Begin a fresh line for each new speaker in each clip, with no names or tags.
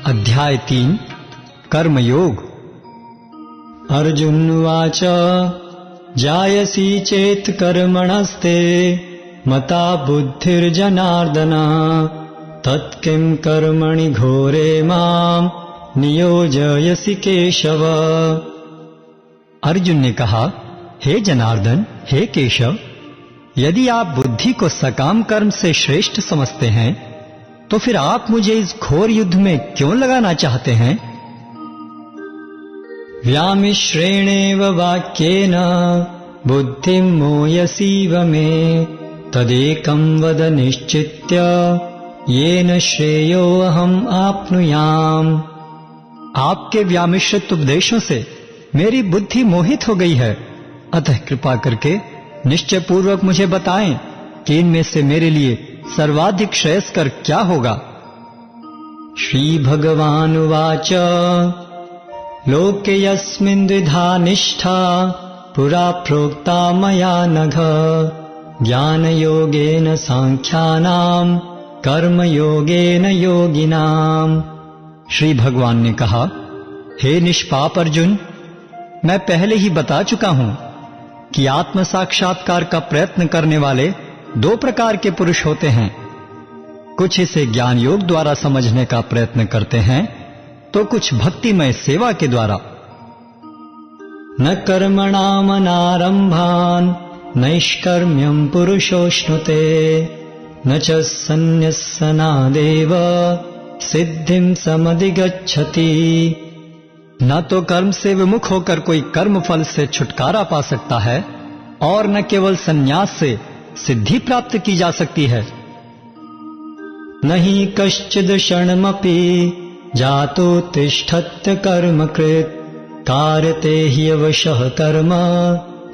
अध्याय 3 कर्मयोग। अर्जुनवाच जायसी चेत् कर्मणस्ते मता बुद्धिर्जनार्दन तत्किं कर्मणि घोरे मां नियोजयसि केशव। अर्जुन ने कहा, हे जनार्दन, हे केशव, यदि आप बुद्धि को सकाम कर्म से श्रेष्ठ समझते हैं तो फिर आप मुझे इस घोर युद्ध में क्यों लगाना चाहते हैं? व्यामिश्रेणेव वाक्येन बुद्धिं मोयसीव मे तदेकं वद निश्चित्य येन श्रेयो अहम् आप्नुयाम्। आपके व्यामिश्रित उपदेशों से मेरी बुद्धि मोहित हो गई है, अतः कृपा करके निश्चय पूर्वक मुझे बताएं कि इनमें से मेरे लिए सर्वाधिक श्रेयस्कर क्या होगा। श्री भगवानुवाच लोके यस्मिन् द्विधा निष्ठा पुरा प्रोक्ता मया नघ ज्ञानयोगेन सांख्यानां कर्मयोगेन योगिनाम्। श्री भगवान ने कहा, हे निष्पाप अर्जुन, मैं पहले ही बता चुका हूं कि आत्म साक्षात्कार का प्रयत्न करने वाले दो प्रकार के पुरुष होते हैं। कुछ इसे ज्ञान योग द्वारा समझने का प्रयत्न करते हैं तो कुछ भक्तिमय सेवा के द्वारा। न कर्मणामनारम्भान् नैष्कर्म्यं पुरुषोश्नुते न च सन्न्यस्सनादेव सिद्धिं समधिगच्छति। न तो कर्म से विमुख होकर कोई कर्म फल से छुटकारा पा सकता है और न केवल संन्यास से सिद्धि प्राप्त की जा सकती है। नहीं कश्चिद क्षणमपि जातो तिष्ठत्य कर्मकृत् कार्यते ह्यवशः कर्म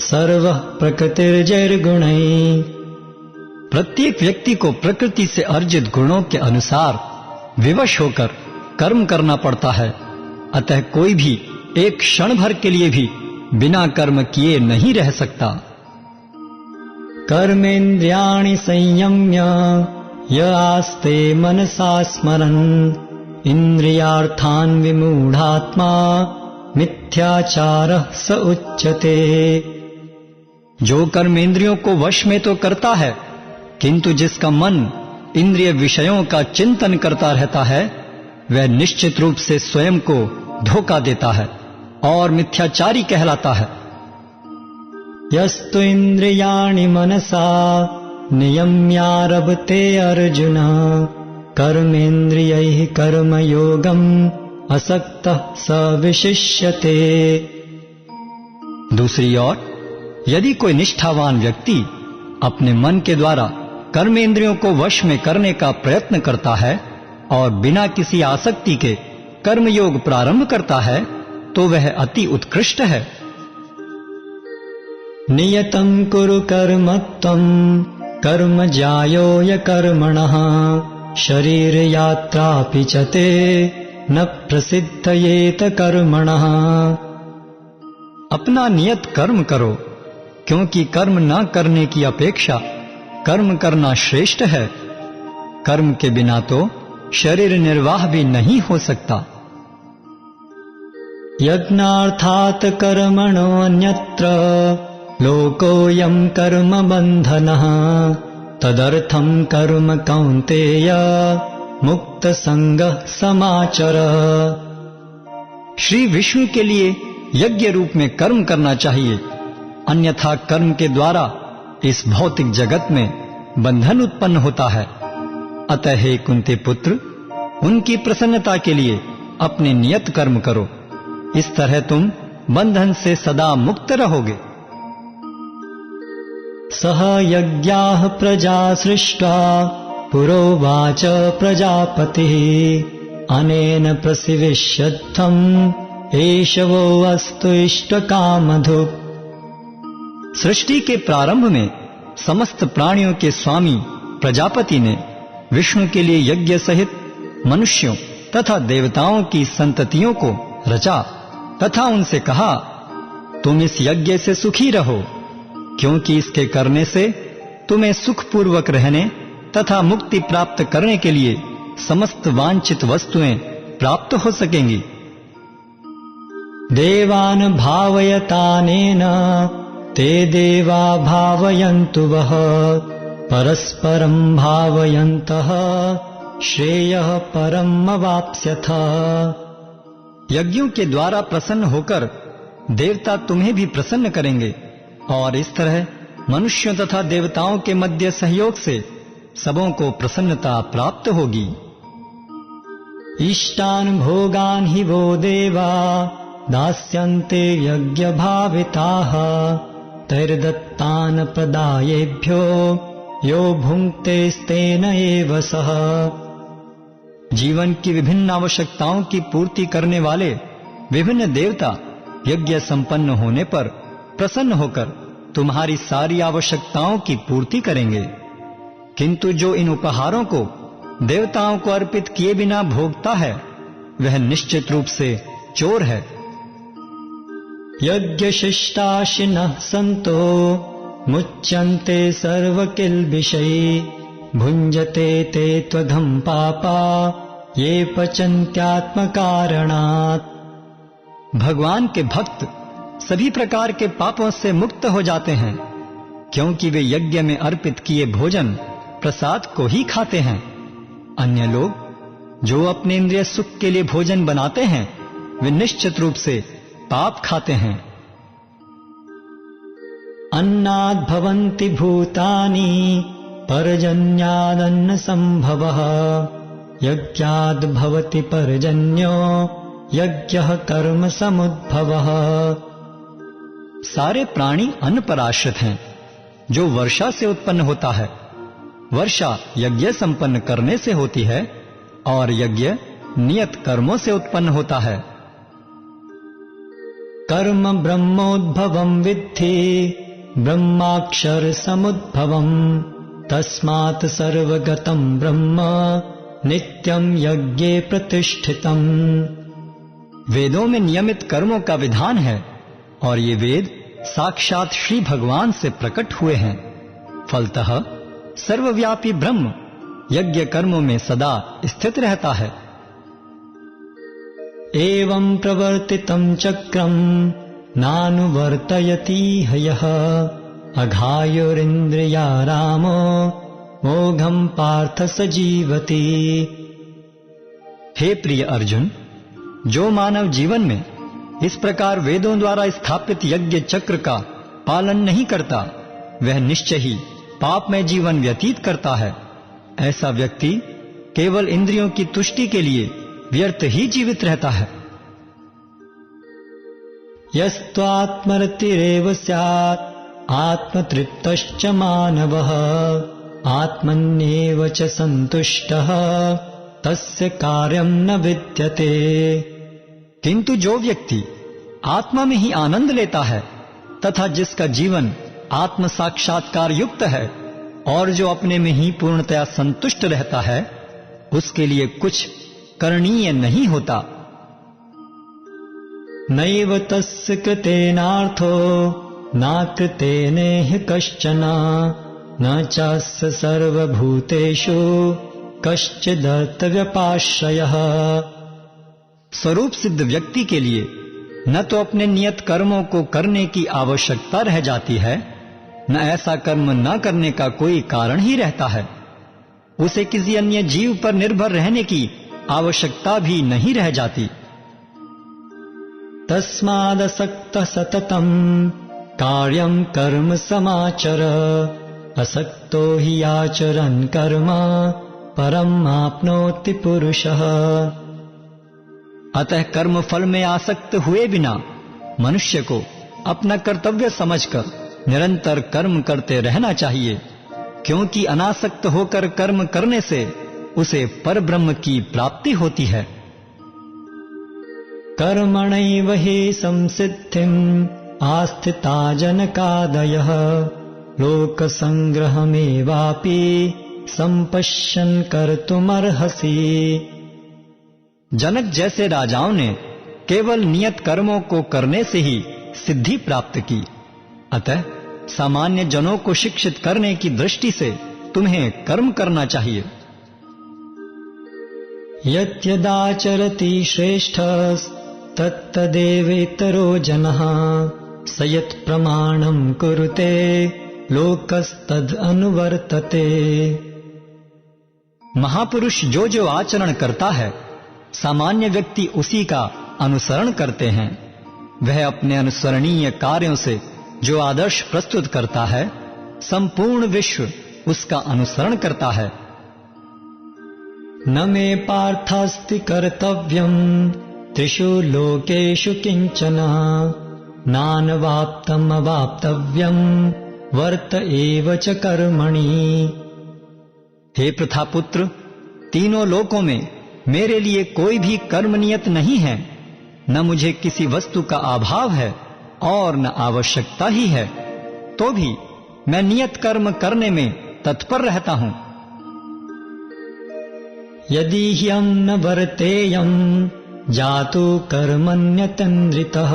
सर्वः प्रकृतिर्जैर्गुणैः। प्रत्येक व्यक्ति को प्रकृति से अर्जित गुणों के अनुसार विवश होकर कर्म करना पड़ता है, अतः कोई भी एक क्षण भर के लिए भी बिना कर्म किए नहीं रह सकता। कर्मेन्द्रियाणि संयम्य य आस्ते मनसा स्मरन् इंद्रियार्थान् विमूढ़ात्मा मिथ्याचारः स उच्यते। जो कर्मेंद्रियों को वश में तो करता है, किंतु जिसका मन इंद्रिय विषयों का चिंतन करता रहता है वह निश्चित रूप से स्वयं को धोखा देता है और मिथ्याचारी कहलाता है। यस्तु इंद्रियाणि मनसा नियम्यारभते अर्जुन कर्मेन्द्रियैः कर्मयोगम् असक्तः स विशिष्यते। दूसरी ओर यदि कोई निष्ठावान व्यक्ति अपने मन के द्वारा कर्मेंद्रियों को वश में करने का प्रयत्न करता है और बिना किसी आसक्ति के कर्मयोग प्रारंभ करता है तो वह अति उत्कृष्ट है। नियतं कुरु कर्म त्वं कर्म ज्यायो य कर्मणः शरीर यात्रापि च ते न प्रसिद्धयेत कर्मणः। अपना नियत कर्म करो, क्योंकि कर्म न करने की अपेक्षा कर्म करना श्रेष्ठ है। कर्म के बिना तो शरीर निर्वाह भी नहीं हो सकता। यज्ञार्थात् कर्मणो अन्यत्र लोकोऽयं कर्म बन्धनः तदर्थं कर्म कौन्तेय मुक्त संगः समाचर। श्री विष्णु के लिए यज्ञ रूप में कर्म करना चाहिए, अन्यथा कर्म के द्वारा इस भौतिक जगत में बंधन उत्पन्न होता है। अतः हे कुंती पुत्र, उनकी प्रसन्नता के लिए अपने नियत कर्म करो, इस तरह तुम बंधन से सदा मुक्त रहोगे। सह यज्ञाः प्रजा सृष्ट्वा पुरोवाच प्रजापतिः अनेन प्रसिविष्यत्वम् एषवो अस्तु इष्टकामधुक्। सृष्टि के प्रारंभ में समस्त प्राणियों के स्वामी प्रजापति ने विष्णु के लिए यज्ञ सहित मनुष्यों तथा देवताओं की संततियों को रचा तथा उनसे कहा, तुम इस यज्ञ से सुखी रहो, क्योंकि इसके करने से तुम्हें सुखपूर्वक रहने तथा मुक्ति प्राप्त करने के लिए समस्त वांछित वस्तुएं प्राप्त हो सकेंगी। देवान् भावयतानेन ते देवा भावयन्तु वः परस्परं भावयन्तः श्रेयः परम अवाप्स्यथ। यज्ञों के द्वारा प्रसन्न होकर देवता तुम्हें भी प्रसन्न करेंगे और इस तरह मनुष्यों तथा देवताओं के मध्य सहयोग से सबों को प्रसन्नता प्राप्त होगी। इष्टान् भोगान् हि वो देवा दास्यन्ते यज्ञ भाविताः तैर्दत्तान् प्रदायेभ्यो यो भुङ्क्तेस्तेन एव सः। जीवन की विभिन्न आवश्यकताओं की पूर्ति करने वाले विभिन्न देवता यज्ञ संपन्न होने पर प्रसन्न होकर तुम्हारी सारी आवश्यकताओं की पूर्ति करेंगे। किंतु जो इन उपहारों को देवताओं को अर्पित किए बिना भोगता है वह निश्चित रूप से चोर है। यज्ञशिष्टाशिनः सन्तो मुच्यन्ते सर्वकिल्बिषैः भुञ्जते ते त्वघं पापा ये पचन्त्यात्मकारणात्। भगवान के भक्त सभी प्रकार के पापों से मुक्त हो जाते हैं क्योंकि वे यज्ञ में अर्पित किए भोजन प्रसाद को ही खाते हैं। अन्य लोग जो अपने इंद्रिय सुख के लिए भोजन बनाते हैं वे निश्चित रूप से पाप खाते हैं। अन्नाद् भवन्ति भूतानि पर्जन्यादन्न संभवः यज्ञाद् भवति पर्जन्यो यज्ञः कर्म समुद्भवः। सारे प्राणी अन्न पर आश्रित हैं जो वर्षा से उत्पन्न होता है। वर्षा यज्ञ संपन्न करने से होती है और यज्ञ नियत कर्मों से उत्पन्न होता है। कर्म ब्रह्मोद्भवं विद्धि ब्रह्माक्षर समुद्भवम् तस्मात् सर्वगतं ब्रह्म नित्यं यज्ञे प्रतिष्ठितम्। वेदों में नियमित कर्मों का विधान है और ये वेद साक्षात श्री भगवान से प्रकट हुए हैं। फलतः सर्वव्यापी ब्रह्म यज्ञ कर्मों में सदा स्थित रहता है। एवं प्रवर्तितं चक्रं नानुवर्तयति हयः अघायुरिन्द्रिया रामो मोघं पार्थ स जीवति। हे प्रिय अर्जुन, जो मानव जीवन में इस प्रकार वेदों द्वारा स्थापित यज्ञ चक्र का पालन नहीं करता वह निश्चय ही पाप में जीवन व्यतीत करता है। ऐसा व्यक्ति केवल इंद्रियों की तुष्टि के लिए व्यर्थ ही जीवित रहता है। यस्त्वात्मरतिरेव स्यात् आत्मतृप्तश्च मानवः आत्मन्येव च सन्तुष्टः तस्य कार्यं न विद्यते। किंतु जो व्यक्ति आत्मा में ही आनंद लेता है तथा जिसका जीवन आत्म साक्षात्कार युक्त है और जो अपने में ही पूर्णतया संतुष्ट रहता है उसके लिए कुछ करणीय नहीं होता। नैव तस्य कृतेनार्थो न कृतेनेह कश्चन न चास्य सर्वभूतेषु कश्चिदर्थव्यपाश्रयः। स्वरूप सिद्ध व्यक्ति के लिए न तो अपने नियत कर्मों को करने की आवश्यकता रह जाती है न ऐसा कर्म न करने का कोई कारण ही रहता है। उसे किसी अन्य जीव पर निर्भर रहने की आवश्यकता भी नहीं रह जाती। तस्मादसक्तः सततं कार्यं कर्म समाचर असक्तो हि आचरन् कर्म परम आप्नोति पुरुषः। अतः कर्म फल में आसक्त हुए बिना मनुष्य को अपना कर्तव्य समझकर निरंतर कर्म करते रहना चाहिए, क्योंकि अनासक्त होकर कर्म करने से उसे परब्रह्म की प्राप्ति होती है। कर्मणैव हि संसिद्धिम् आस्थिता जनकादयः लोकसंग्रहमेवापि संपश्यन् कर्तुमर्हसि। जनक जैसे राजाओं ने केवल नियत कर्मों को करने से ही सिद्धि प्राप्त की। अतः सामान्य जनों को शिक्षित करने की दृष्टि से तुम्हें कर्म करना चाहिए। यद्यदाचरति श्रेष्ठस्तत्तदेवेतरो जनः स यत् प्रमाणं कुरुते लोकस्तद अनुवर्तते। महापुरुष जो जो आचरण करता है सामान्य व्यक्ति उसी का अनुसरण करते हैं। वह अपने अनुसरणीय कार्यों से जो आदर्श प्रस्तुत करता है संपूर्ण विश्व उसका अनुसरण करता है। न मे पार्थास्ति कर्तव्यं त्रिषु लोकेषु किंचन नानवाप्तम् अवाप्तव्यं वर्त एव च कर्मणि। हे प्रथापुत्र, तीनों लोकों में मेरे लिए कोई भी कर्म नियत नहीं है। न मुझे किसी वस्तु का अभाव है और न आवश्यकता ही है, तो भी मैं नियत कर्म करने में तत्पर रहता हूं। यदि ह्यं न वर्तेयं जातु कर्मण्यतन्द्रितः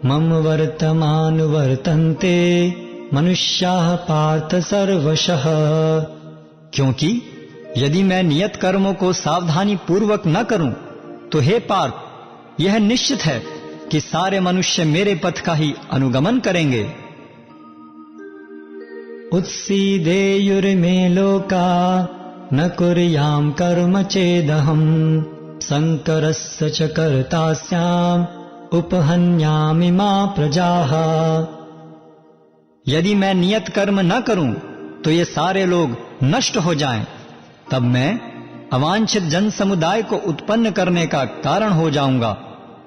मम वर्तमानुवर्तन्ते मनुष्याः पार्थ सर्वशः। क्योंकि यदि मैं नियत कर्मों को सावधानी पूर्वक न करूं तो हे पार्थ, यह निश्चित है कि सारे मनुष्य मेरे पथ का ही अनुगमन करेंगे। उत्सीदेयुर्मे लोका न कुर्यां कर्म चेदहम् शंकरस्य च कर्तास्याम् उपहन्यामि मा प्रजाः। यदि मैं नियत कर्म न करूं तो ये सारे लोग नष्ट हो जाएं, तब मैं अवांछित जन समुदाय को उत्पन्न करने का कारण हो जाऊंगा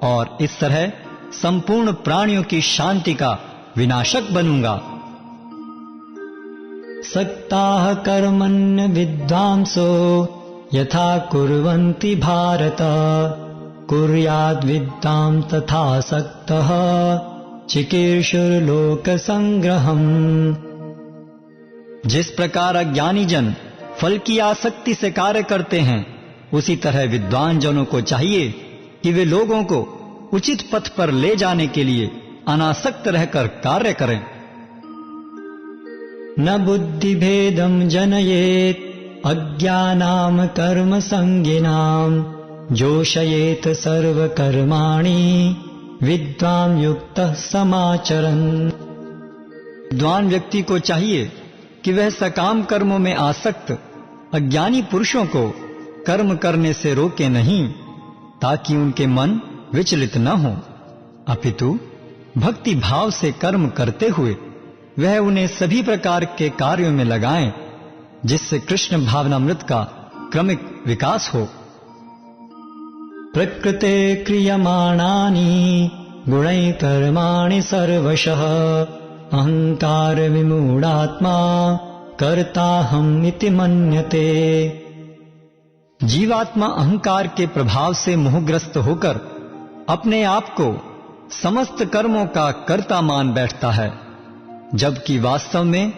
और इस तरह संपूर्ण प्राणियों की शांति का विनाशक बनूंगा। सक्ताः कर्मण्य विद्वांसो यथा कुर्वन्ति भारत कुर्याद् विद्वां तथा सक्तः चिकीर्षुर्लोक संग्रहम्। जिस प्रकार अज्ञानी जन फल की आसक्ति से कार्य करते हैं, उसी तरह विद्वान जनों को चाहिए कि वे लोगों को उचित पथ पर ले जाने के लिए अनासक्त रहकर कार्य करें। न बुद्धिभेदं जनयेत् अज्ञानाम कर्म संगिनाम जोषयेत सर्वकर्माणि विद्वान युक्तः समाचरन्। विद्वान व्यक्ति को चाहिए कि वह सकाम कर्मों में आसक्त अज्ञानी पुरुषों को कर्म करने से रोके नहीं, ताकि उनके मन विचलित न हो, अपितु भक्ति भाव से कर्म करते हुए वह उन्हें सभी प्रकार के कार्यों में लगाएं, जिससे कृष्ण भावनामृत का क्रमिक विकास हो। प्रकृते क्रियमाणानि गुणैः कर्माणि सर्वशः अहंकार विमूढ़ात्मा कर्ताहम् इति मन्यते। जीवात्मा अहंकार के प्रभाव से मोहग्रस्त होकर अपने आप को समस्त कर्मों का कर्ता मान बैठता है, जबकि वास्तव में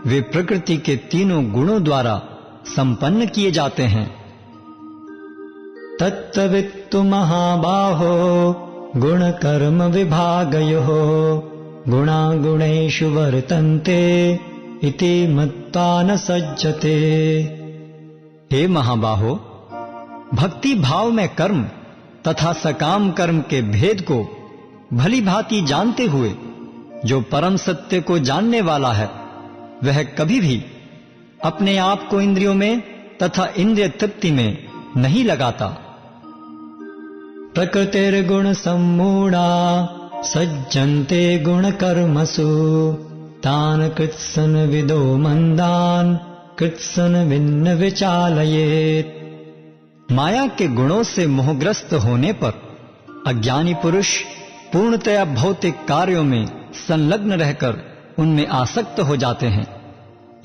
वे प्रकृति के तीनों गुणों द्वारा संपन्न किए जाते हैं। तत्त्ववित्तु महाबाहो गुण कर्म विभागयोः गुणा गुणेषु वर्तन्ते इति मत्वा न सज्जते। हे महाबाहो, भक्ति भाव में कर्म तथा सकाम कर्म के भेद को भली भांति जानते हुए जो परम सत्य को जानने वाला है, वह कभी भी अपने आप को इंद्रियों में तथा इंद्रिय तृप्ति में नहीं लगाता। प्रकृतिर्गुण सम्मूढ़ा सज्जन्ते गुण कर्मसु तान कृत्सन विदो मंदान कृत्सन भिन्न विचालयेत। माया के गुणों से मोहग्रस्त होने पर अज्ञानी पुरुष पूर्णतया भौतिक कार्यों में संलग्न रहकर उनमें आसक्त हो जाते हैं।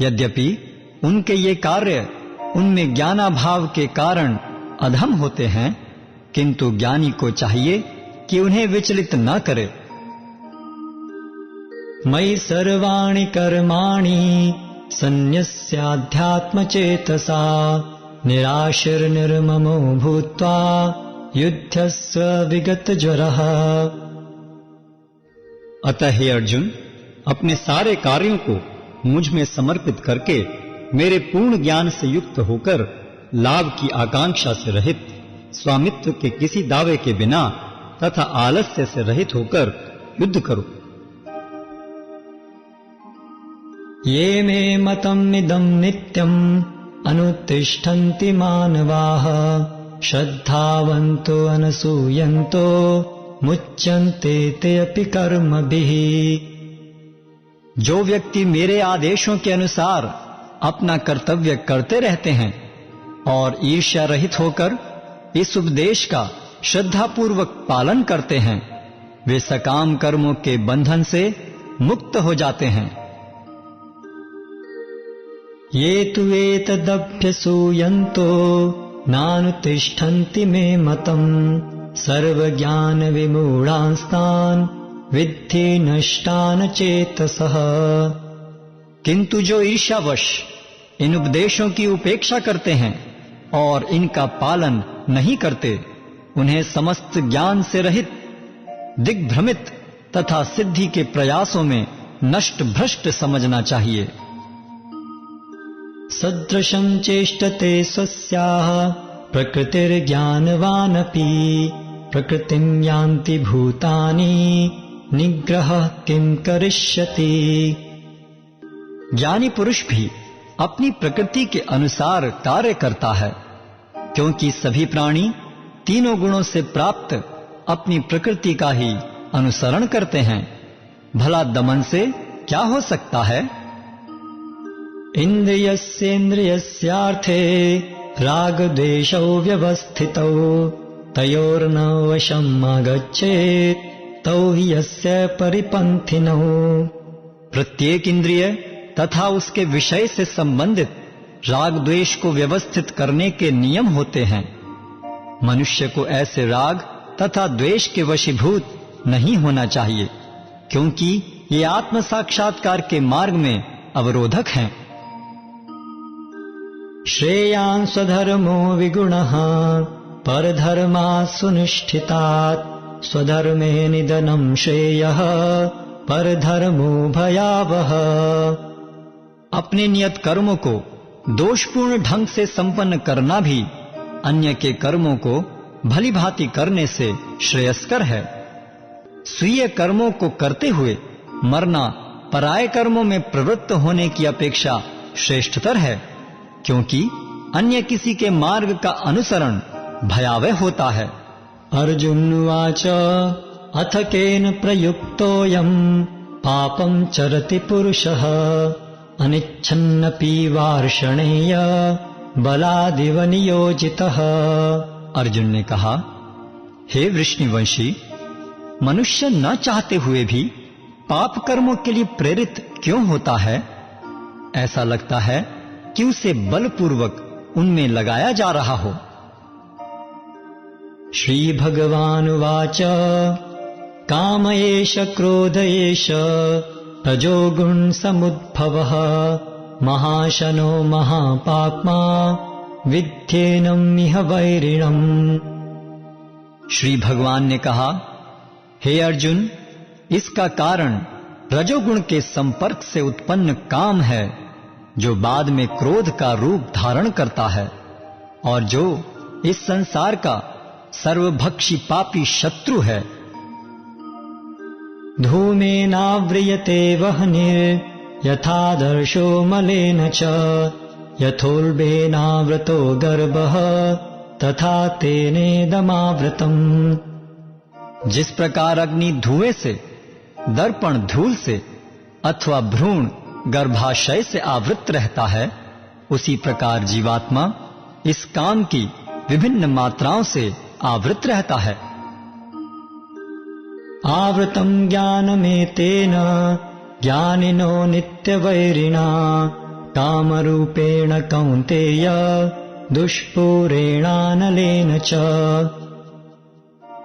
यद्यपि उनके ये कार्य उनमें ज्ञानाभाव के कारण अधम होते हैं, किंतु ज्ञानी को चाहिए कि उन्हें विचलित न करे। मयि सर्वाणि कर्माणि सन्न्यस्याध्यात्मचेतसा निराशिर्निर्ममो भूत्वा युध्यस्व विगतज्वरः। अतः हे अर्जुन, अपने सारे कार्यों को मुझ में समर्पित करके मेरे पूर्ण ज्ञान से युक्त होकर लाभ की आकांक्षा से रहित, स्वामित्व के किसी दावे के बिना तथा आलस्य से रहित होकर युद्ध करो।
ये मे मतमिदं नित्यम् अनुतिष्ठन्ति मानवाः श्रद्धावन्तो अनसूयन्तो मुच्यन्ते ते अपि कर्मभिः।
जो व्यक्ति मेरे आदेशों के अनुसार अपना कर्तव्य करते रहते हैं और ईर्ष्या रहित होकर इस उपदेश का श्रद्धापूर्वक पालन करते हैं, वे सकाम कर्मों के बंधन से मुक्त हो जाते हैं।
ये तु एतदभ्यसूयन्तो नानुतिष्ठन्ति मे मतम् सर्वज्ञान विमूढांस्तान् विद्धि नष्टान चेतसः।
किंतु जो ईर्ष्यावश इन उपदेशों की उपेक्षा करते हैं और इनका पालन नहीं करते, उन्हें समस्त ज्ञान से रहित, दिग्भ्रमित तथा सिद्धि के प्रयासों में नष्ट भ्रष्ट समझना चाहिए।
सदृशं चेष्टते स्वस्याः प्रकृतिर्ज्ञानवानपि प्रकृतिं यान्ति भूतानि निग्रहः किं करिष्यति।
ज्ञानी पुरुष भी अपनी प्रकृति के अनुसार कार्य करता है, क्योंकि सभी प्राणी तीनों गुणों से प्राप्त अपनी प्रकृति का ही अनुसरण करते हैं। भला दमन से क्या हो सकता है?
इन्द्रियस्येन्द्रियस्यार्थे रागद्वेषौ व्यवस्थितौ तयोर्न वशम् आगच्छेत् तौ हि यस्य परिपन्थिनौ।
प्रत्येक इंद्रिय तथा उसके विषय से संबंधित राग द्वेष को व्यवस्थित करने के नियम होते हैं। मनुष्य को ऐसे राग तथा द्वेष के वशीभूत नहीं होना चाहिए, क्योंकि ये आत्म साक्षात्कार के मार्ग में अवरोधक हैं।
श्रेयान् स्वधर्मो विगुणः परधर्मात् सुनिष्ठितात् स्वधर्मे निधनं श्रेयः परधर्मो भयावह।
अपने नियत कर्मों को दोषपूर्ण ढंग से संपन्न करना भी अन्य के कर्मों को भली भांति करने से श्रेयस्कर है। स्वीय कर्मों को करते हुए मरना पराये कर्मों में प्रवृत्त होने की अपेक्षा श्रेष्ठतर है, क्योंकि अन्य किसी के मार्ग का अनुसरण भयावह होता है।
अर्जुन उवाच अथ केन प्रयुक्तोऽयम् पापं चरति पुरुषः अनिच्छन्नपि वार्ष्णेय बलादिव नियोजितः।
अर्जुन ने कहा, हे वृष्णिवंशी, मनुष्य न चाहते हुए भी पाप कर्मों के लिए प्रेरित क्यों होता है? ऐसा लगता है कि उसे बलपूर्वक उनमें लगाया जा रहा हो।
श्री भगवानुवाच काम एष क्रोध एष रजोगुण समुद्भवः महाशनो महापाप्मा विद्येनम् इह वैरिणम्।
श्री भगवान ने कहा, हे अर्जुन, इसका कारण रजोगुण के संपर्क से उत्पन्न काम है, जो बाद में क्रोध का रूप धारण करता है और जो इस संसार का सर्वभक्षी पापी शत्रु है।
धूमेनाव्रियते वह्निर् यथादर्शो मलेन च यथोल्बेनावृतो गर्भः तथा तेनेदमावृतम्।
जिस प्रकार अग्नि धुएं से, दर्पण धूल से अथवा भ्रूण गर्भाशय से आवृत रहता है, उसी प्रकार जीवात्मा इस काम की विभिन्न मात्राओं से आवृत रहता है।
आवृतम् ज्ञानमेतेन ज्ञानिनो नित्यवैरिणा कामरूपेण कौन्तेय दुष्पूरेणानलेन च।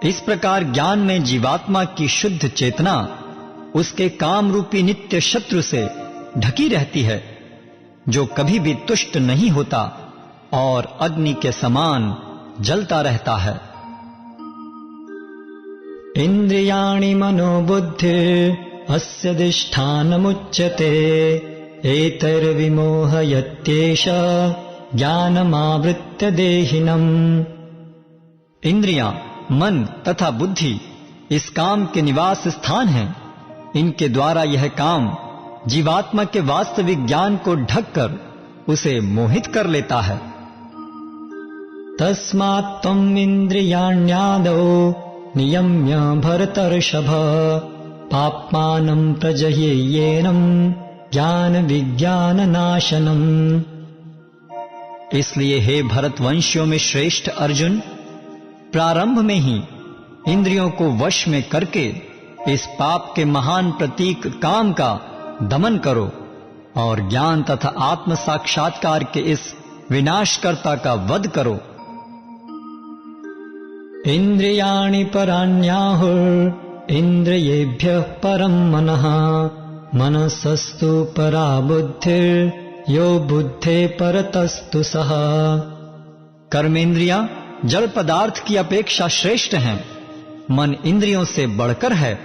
इस प्रकार ज्ञान में जीवात्मा की शुद्ध चेतना उसके काम रूपी नित्य शत्रु से ढकी रहती है, जो कभी भी तुष्ट नहीं होता और अग्नि के समान जलता रहता है।
इंद्रियाणि मनोबुद्धिर् अस्य अधिष्ठानमुच्यते एतैर्विमोहयत्येष ज्ञानमावृत्य देहिनम्।
इंद्रियां, मन तथा बुद्धि इस काम के निवास स्थान हैं। इनके द्वारा यह काम जीवात्मा के वास्तविक ज्ञान को ढककर उसे मोहित कर लेता है।
तस्मात् त्वम् इन्द्रियाण्यादौ नियम्य भरतर्षभ पाप्मानं प्रजह्येयेनं ज्ञान विज्ञान नाशनम्।
इसलिए हे भरतवंशियों में श्रेष्ठ अर्जुन, प्रारंभ में ही इंद्रियों को वश में करके इस पाप के महान प्रतीक काम का दमन करो और ज्ञान तथा आत्म साक्षात्कार के इस विनाशकर्ता का वध करो।
इंद्रियाणि पराण्याहुर् इंद्रियेभ्यः परं मनः मनसस्तु परा बुद्धिर् यो बुद्धे परतस्तु सः।
कर्मेंद्रियां जड़ पदार्थ की अपेक्षा श्रेष्ठ हैं। मन इंद्रियों से बढ़कर है,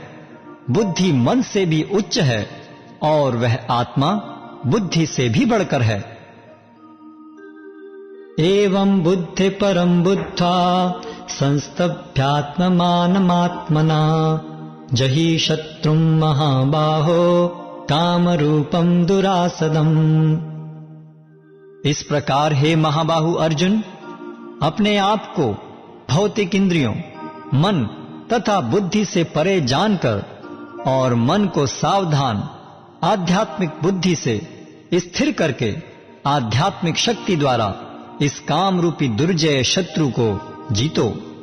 बुद्धि मन से भी उच्च है और वह आत्मा बुद्धि से भी बढ़कर है।
एवं बुद्धि परम बुद्ध्वा संस्तभ्यात्ममानमात्मना जहि शत्रुं महाबाहो कामरूपं दुरासदम्।
इस प्रकार हे महाबाहु अर्जुन, अपने आप को भौतिक इंद्रियों, मन तथा बुद्धि से परे जानकर और मन को सावधान आध्यात्मिक बुद्धि से स्थिर करके आध्यात्मिक शक्ति द्वारा इस काम रूपी दुर्जय शत्रु को जीतो।